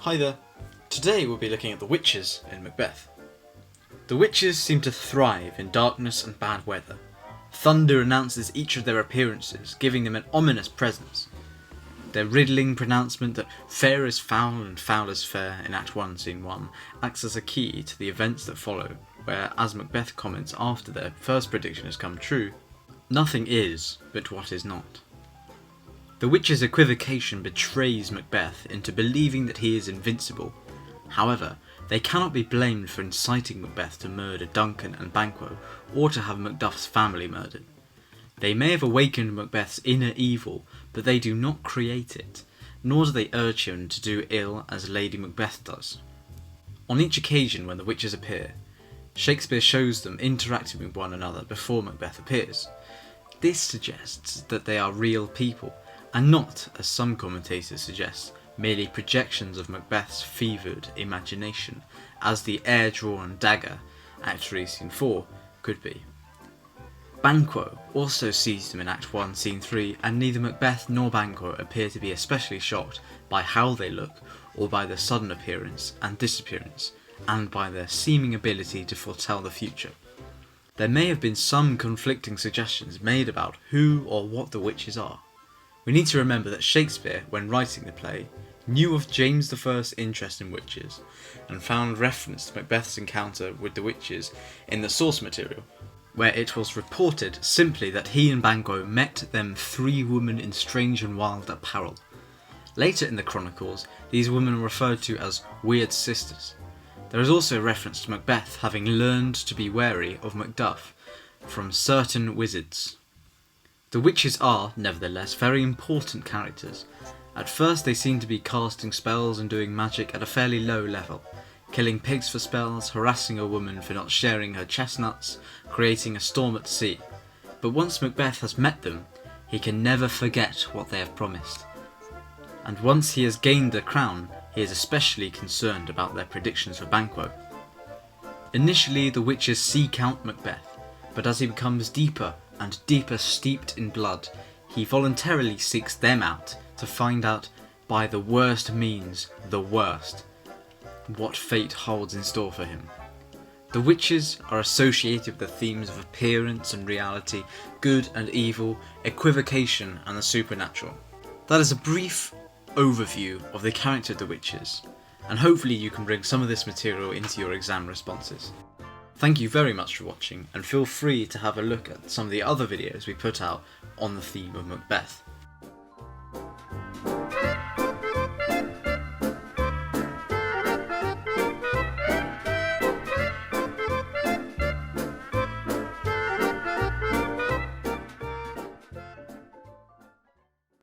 Hi there. Today we'll be looking at the witches in Macbeth. The witches seem to thrive in darkness and bad weather. Thunder announces each of their appearances, giving them an ominous presence. Their riddling pronouncement that fair is foul and foul is fair in Act 1, Scene 1 acts as a key to the events that follow, where, as Macbeth comments after their first prediction has come true, nothing is but what is not. The witch's equivocation betrays Macbeth into believing that he is invincible. However, they cannot be blamed for inciting Macbeth to murder Duncan and Banquo, or to have Macduff's family murdered. They may have awakened Macbeth's inner evil, but they do not create it, nor do they urge him to do ill as Lady Macbeth does. On each occasion when the witches appear, Shakespeare shows them interacting with one another before Macbeth appears. This suggests that they are real people, and not, as some commentators suggest, merely projections of Macbeth's fevered imagination, as the air-drawn dagger, Act 3, Scene 4, could be. Banquo also sees them in Act 1, Scene 3, and neither Macbeth nor Banquo appear to be especially shocked by how they look, or by their sudden appearance and disappearance, and by their seeming ability to foretell the future. There may have been some conflicting suggestions made about who or what the witches are. We need to remember that Shakespeare, when writing the play, knew of James I's interest in witches, and found reference to Macbeth's encounter with the witches in the source material, where it was reported simply that he and Banquo met them 3 women in strange and wild apparel. Later in the chronicles, these women are referred to as weird sisters. There is also reference to Macbeth having learned to be wary of Macduff from certain wizards. The witches are, nevertheless, very important characters. At first they seem to be casting spells and doing magic at a fairly low level, killing pigs for spells, harassing a woman for not sharing her chestnuts, creating a storm at sea. But once Macbeth has met them, he can never forget what they have promised. And once he has gained the crown, he is especially concerned about their predictions for Banquo. Initially the witches seek out Macbeth, but as he becomes deeper and deeper steeped in blood, he voluntarily seeks them out to find out, by the worst means, the worst, what fate holds in store for him. The witches are associated with the themes of appearance and reality, good and evil, equivocation and the supernatural. That is a brief overview of the character of the witches, and hopefully you can bring some of this material into your exam responses. Thank you very much for watching, and feel free to have a look at some of the other videos we put out on the theme of Macbeth.